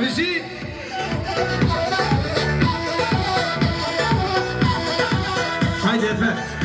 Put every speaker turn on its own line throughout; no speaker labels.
بجي هاي يا فهد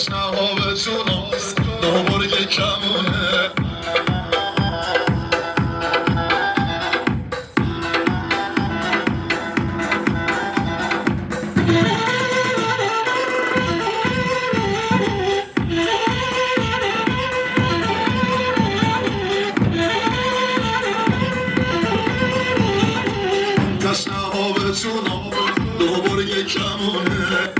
تشنه به جوناست نه برگ کمونه تشنه به جوناست نه برگ کمونه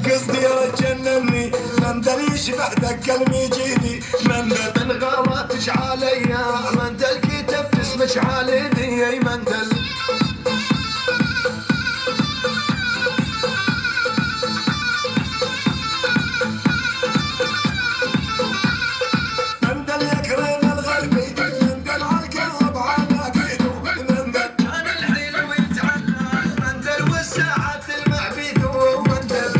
قصدي جنني مندل بعدك قلبي جيدي مندل الغارات تشعاليا مندل كتب تسمش عاليدي اي مندل مندل يكرم الغربي مندل عالقلب على بيدو مندل كان الحلو يتعلى مندل والساعات المعبيد ومندل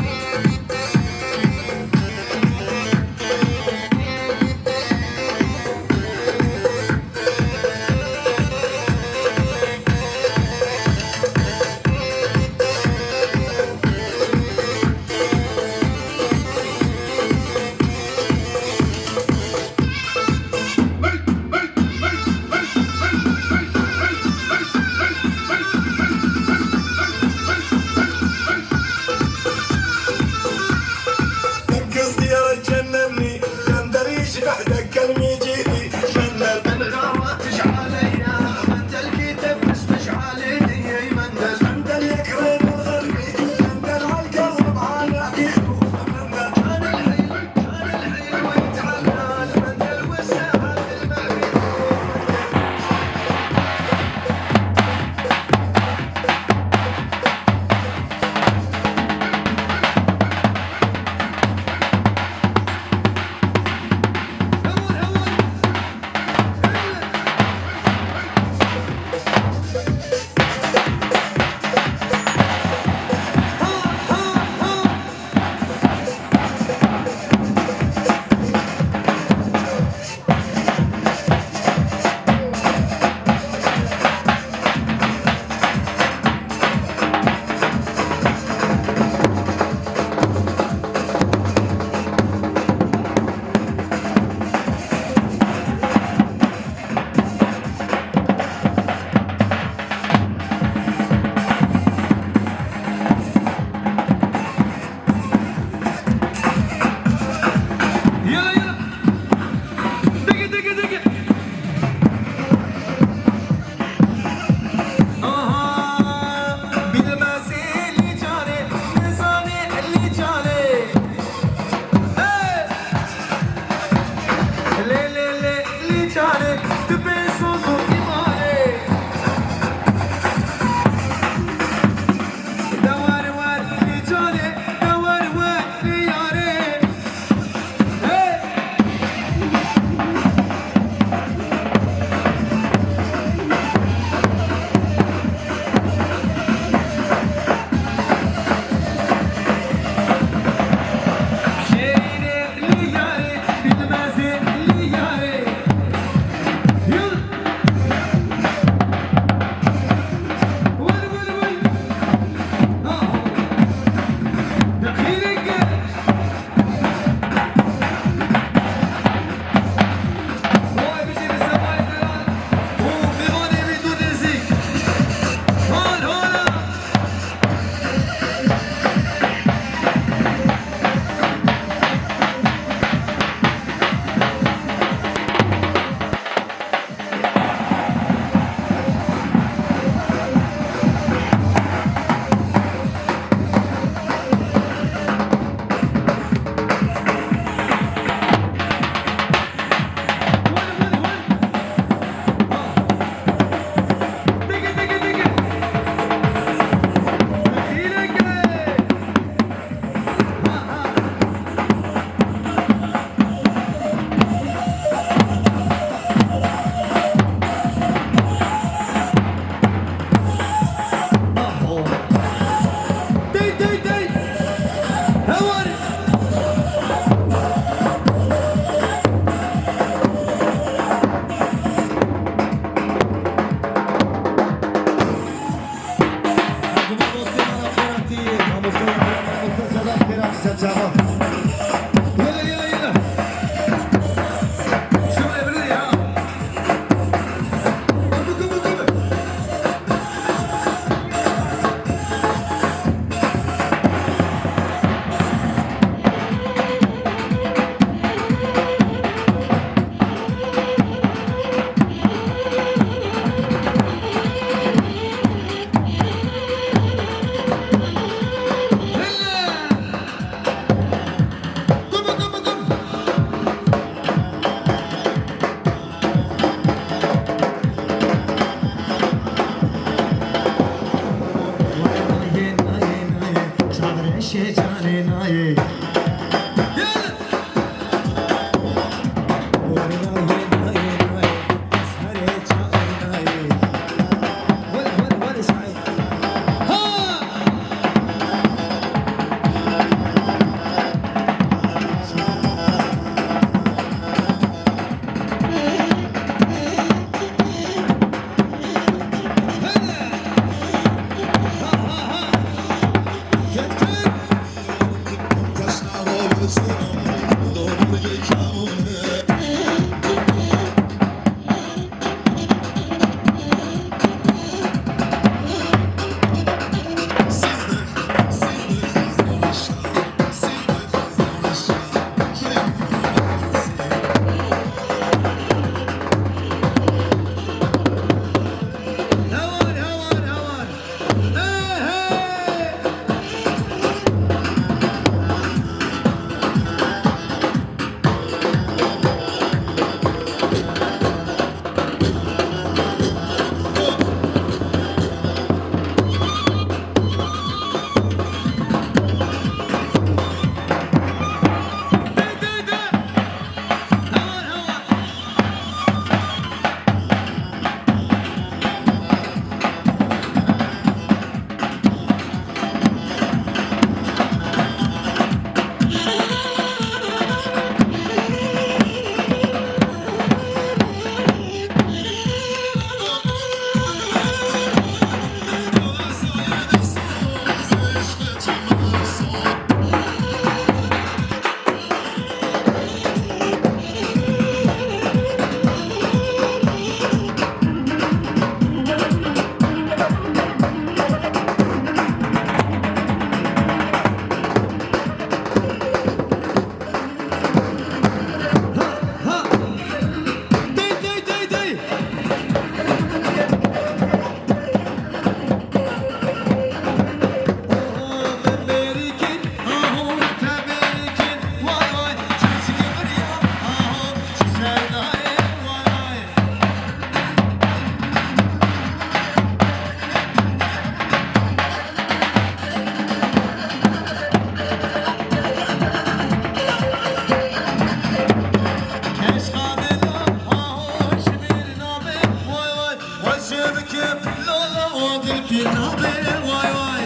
تركي نابي واي واي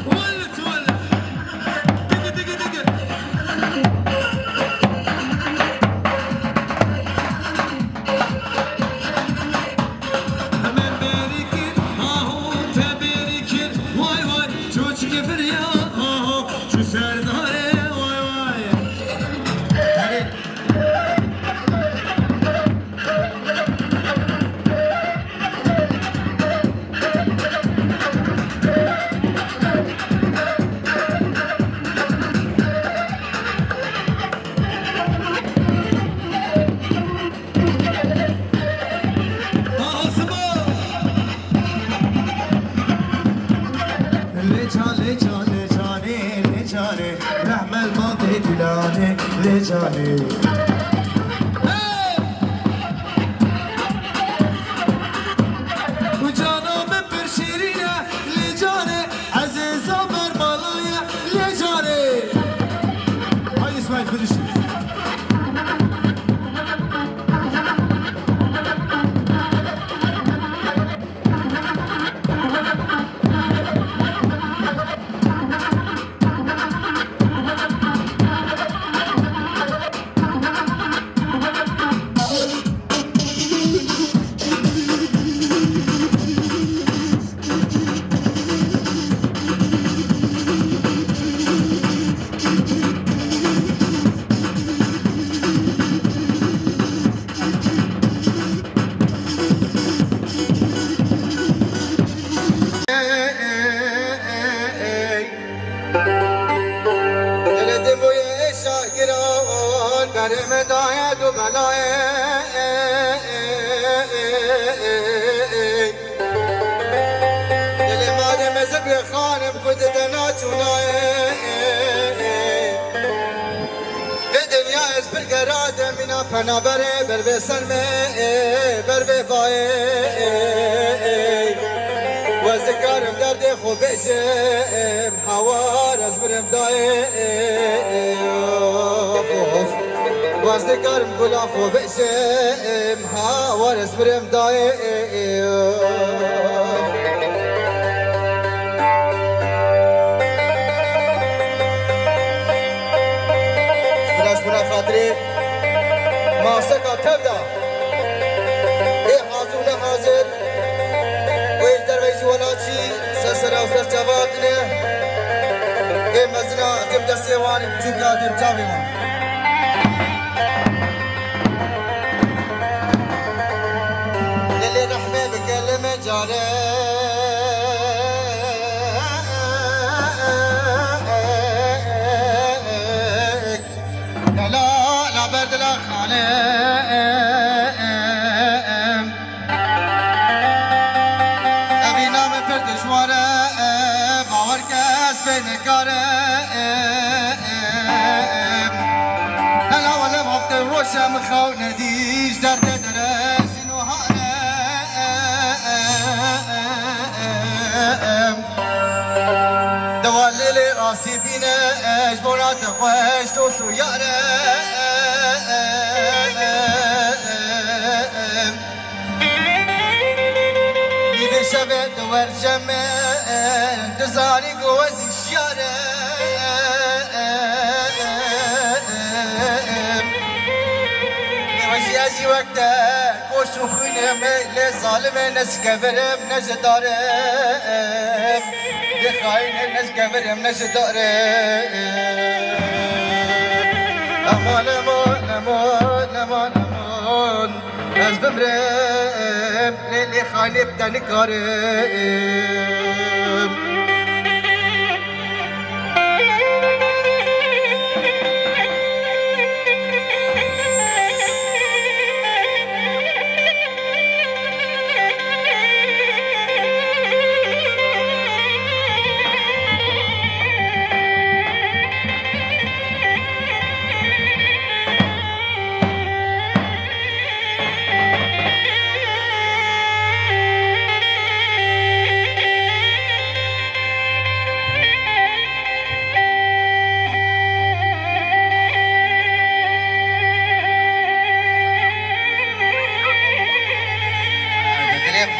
ولت ولت دقي دقي دقي hemen berikin ahu teberikin vay vay çocuk kefir ya ahu şu serdare vay vay hadi رحمة الماضي تلاني لجاني وجانا من برشيرينة لجاني عزيز عمر مالايا لجاني هاي اسمعي كل شيء مدايد وبلاي يلي مالي مزق خانم خدتنا توناي في دنيا اسبر قرادة منا فنا بري بربي سلمي بربي باي وذكرم دردي خو بيشم حوار اسبرم داي وازدكارم كل أخو بقسم حاور اسبرم داي سبراش برا خاطري ما سكا تبدا اي حاضر ولا حاضر ويش درويش ولا شي سسرا وسر جواتنا اي مزنا تبدا سيواني بجوكا دم جاوينا جارك لا لا برد لا خالم أبي نام برد شوارة باور كاس بنكارم لا ولا وقت الروشة مخاو نديش درد درسين وهارم دوالي راسي فينا اجبرنا تخوش توسو يارم يدي شبه دوار جمال تزاري قوزي شيارم وشي اجي وقتك وشو خينا ميلي ظالم نسكبرم نجدارم خاين الناس كبرهم نجدارم امان امان امان امان امان ناس بمرم للي خاين يبدا نكارم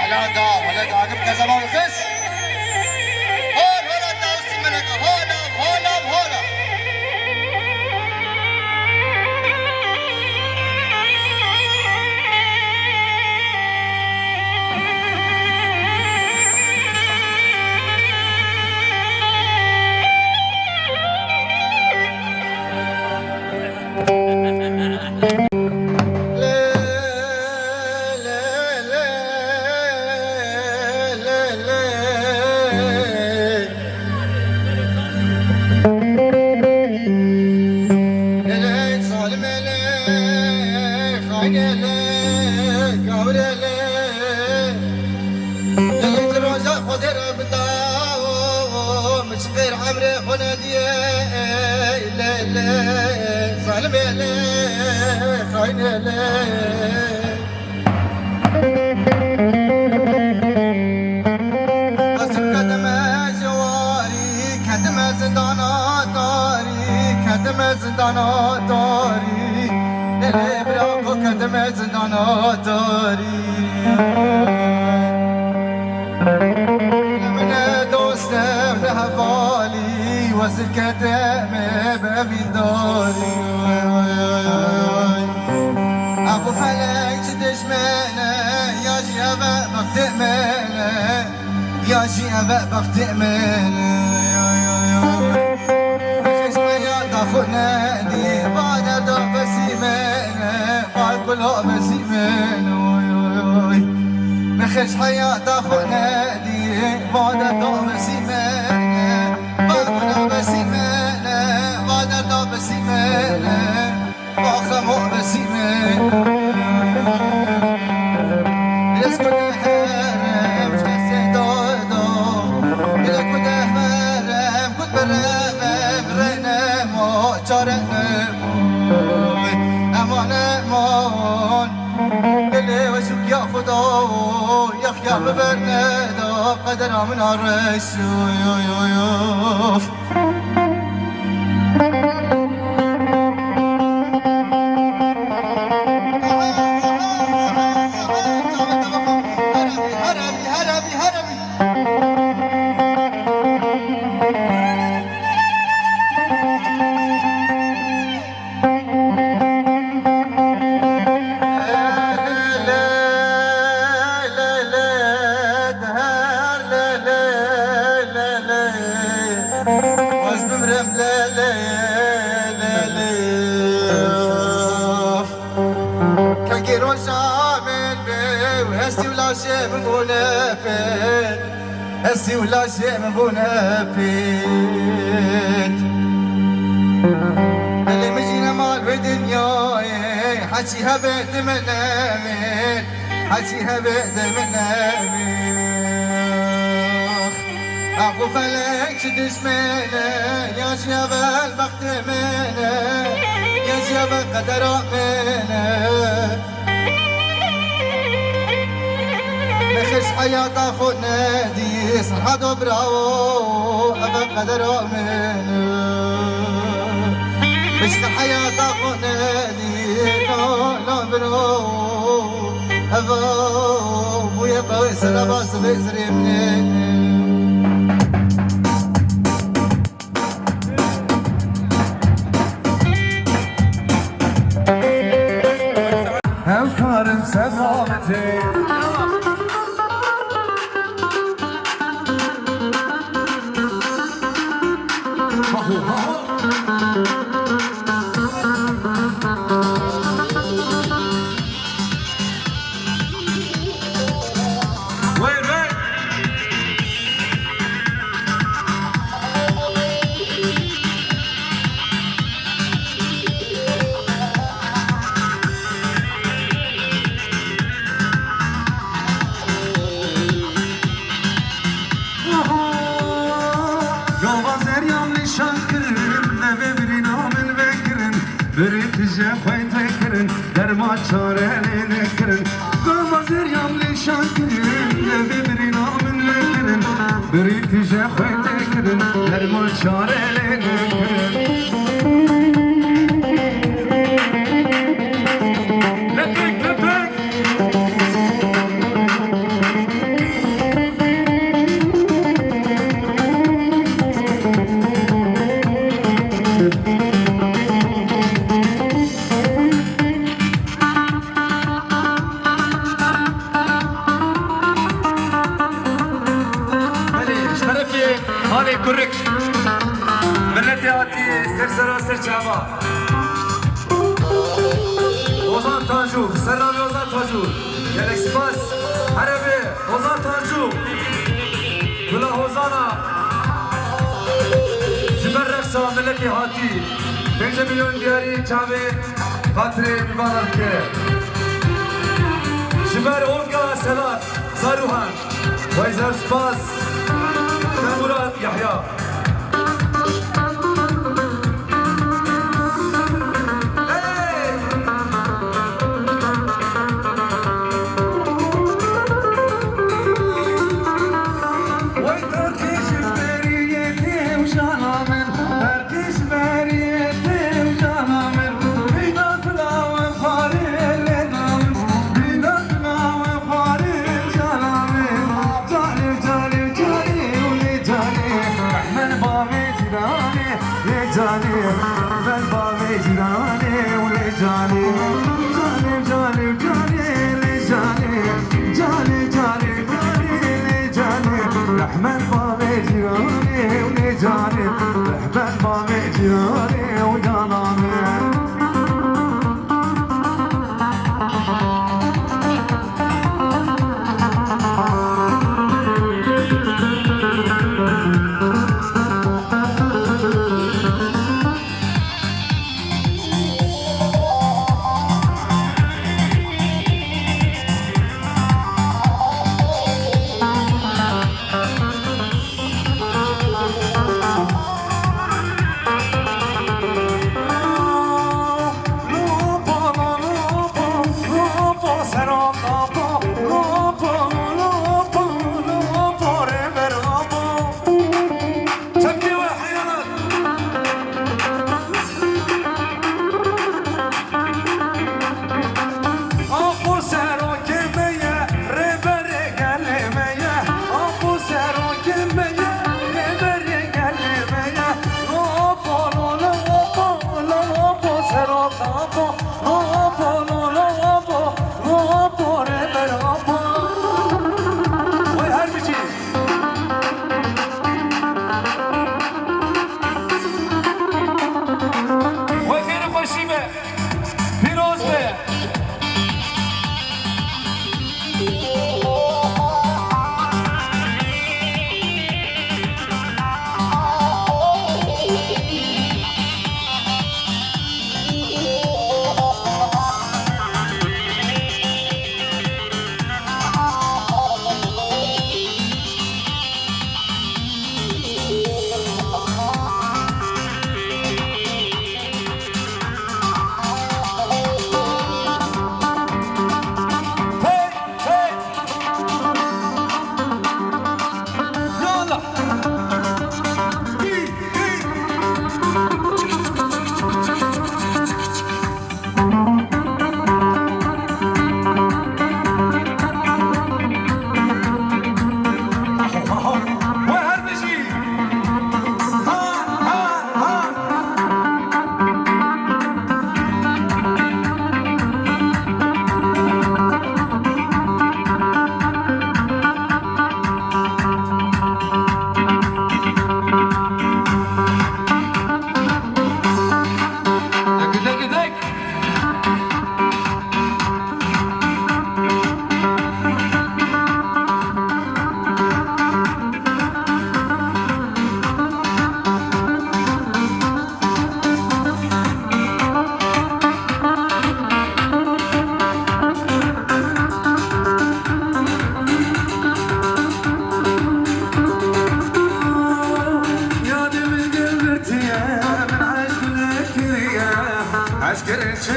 حلا دا ولا داقب كذا ما بخس هون هون داوستي منك هون هون هون ابو فلك تدشمنا يا جيبه بقتمنا يا جيبه بقتمنا خش حياة اخونا دي بعد ضرب بسيمنا بعد كله بسيمنا مخش حياة اخونا دي بعد ضرب بسيمنا بعد كله بسيمنا بعد ضرب بسيمنا باخمو بسيمنا يسكن هرم جسد دودو إلى كنت هرم كنت برم رنم وشارنم أمان أمان دلي وشوك يا خدا يا خيال ببرندا قدر من عرش هسي ولا شيء منافد اللي مجينا مال بدنيا حكيها بيت منامد حكيها بيت منامد اخو فلك شدش منا يا شيابة البخت منا يا شيابة قدر منا مخش حياة اخونا دي صحة براو ابا قدر امنا مش حياة اخونا دي لا براو ابا ويا باوي سلاباس بيزري مني
همكارم سلامتي بريت جاخوين تكرن درما تشارين نكرن قمزر يملي شاكرن نبي برينا من نكرن بريت جاخوين تكرن درما تشارين نكرن لبك علي كرك ملتي هاتي سر سر شعبا وزان تانجو سلامي وزان تانجو يا الاكسباس عربي وزان تانجو كلا وزانا جبر رقصة ملتي هاتي 5 مليون دياري شعبي خاطري ببارك جبر اولغا سلات زاروهان ويزر سباس مراد يحيى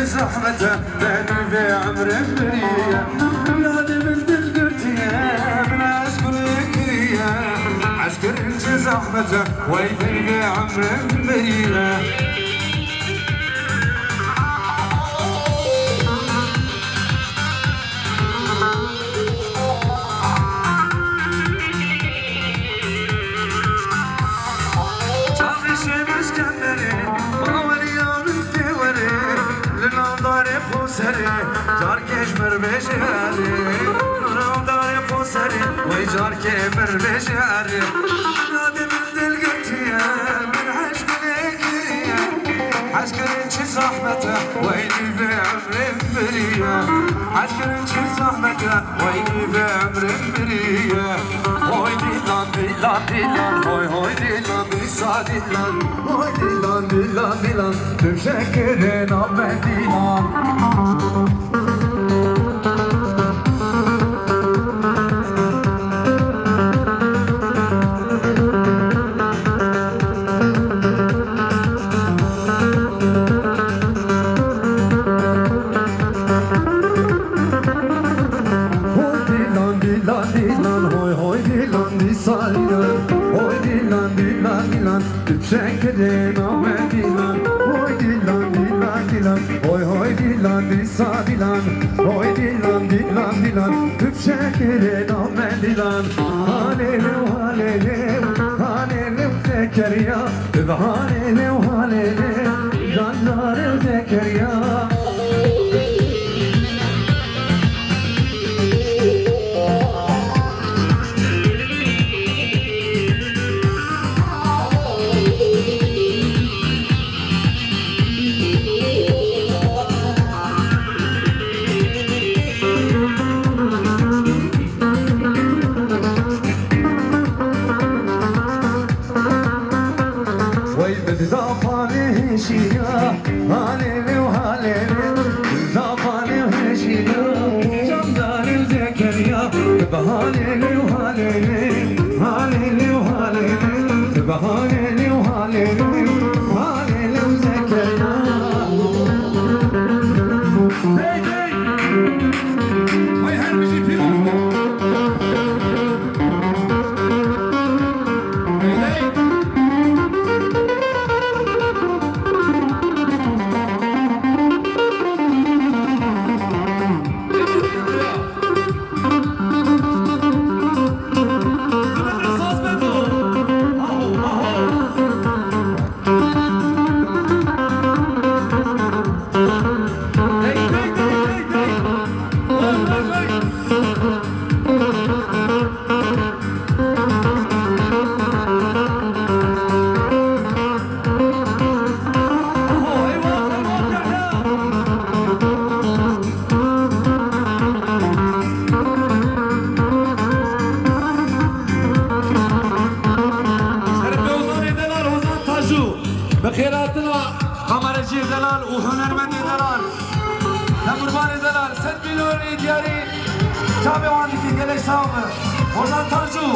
زحمته بين في عمر بريه بلادي من دلدرتيه من عسكر كريه عسكر زحمته ويثن في عمر بريه جار کشمر بشاری نورم داره پسری وی جار کشمر بشاری یادم دل
زحمته ويلي بعمر بريه عشقن شي زحمته ويلي بعمر بريه هوي ديلان ديلان ديلان هوي ديلان بيسا ديلان هوي ديلان ديلان ديلان تفشكرين عمي ديلان Şekerin Ahmet Dilan, oy Dilan Dilan Dilan, oy Dilan Disa Dilan, oy Dilan Dilan Dilan, tüp şekerin Ahmet Dilan, halelev halelev, halelev Zekeriya, tüp halelev halelev, canlarım Zekeriya. بخيراتنا قمرجي دلال وهنرمندي دلال نمرباني دلال ست مليوني دياري تابع عندك قلي سامر وزان ترجو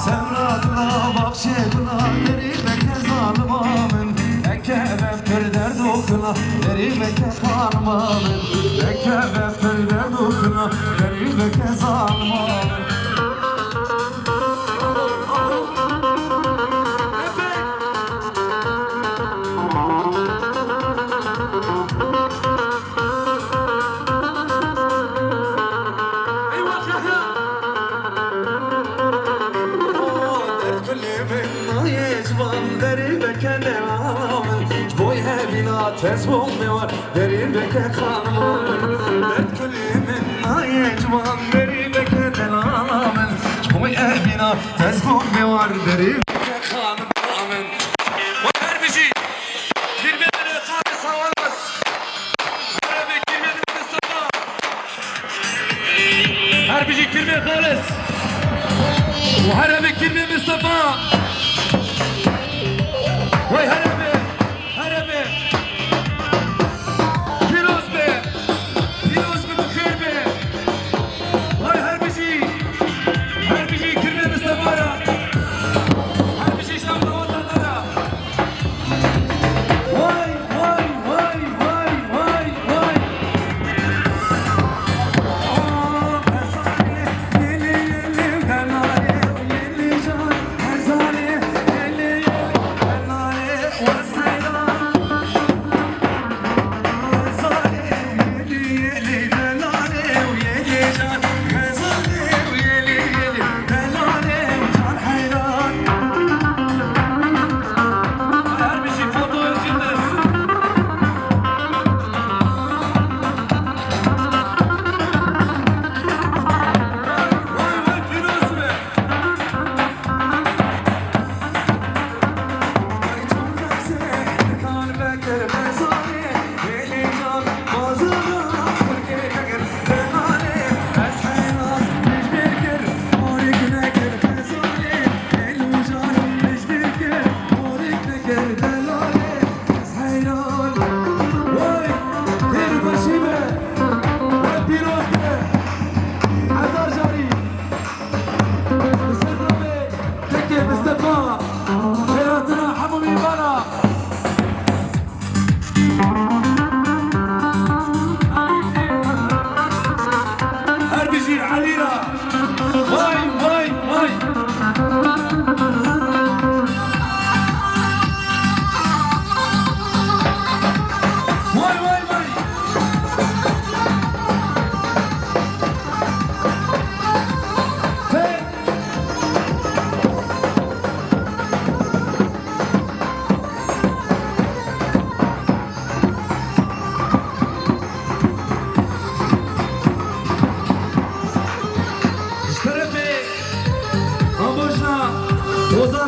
سمراتنا بخشيتنا دريبك ظالمامن اكبر تردر دوخنا دريبك خانمامن اكبر تردر دوخنا دريبك ظالمامن تزبون میوار دری بکه خانمان درد کلی من نای جوان دری بکه دلامن جبوی ابینا تزبون میوار دری بکه خانمان و هر بیشی kirmeden kahve savalmaz Arabe kirmeden Mustafa her بیشی kirme خالص و Arabe kirme Mustafa وای Arabe Arabe Zali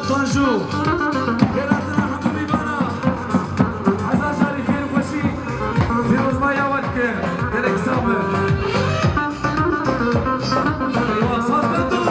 Ozan Tanju Geratına Habibi Bana Hasan Şarif Yerbaşı Firuz Maya Vatke Gerek Sabı Eyvah Sazbetu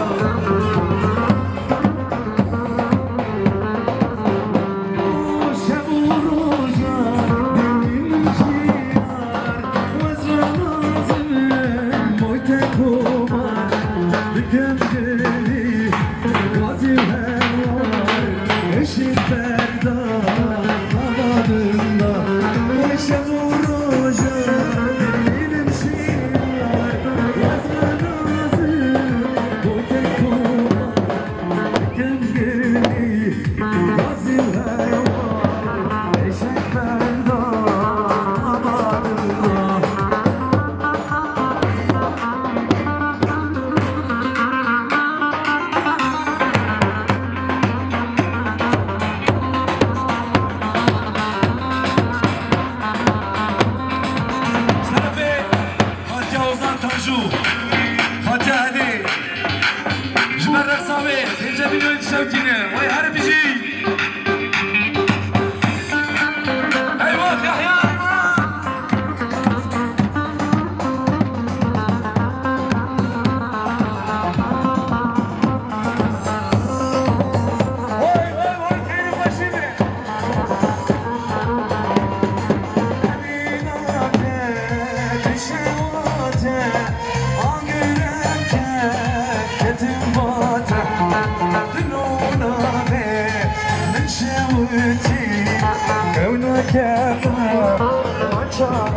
Can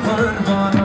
قربان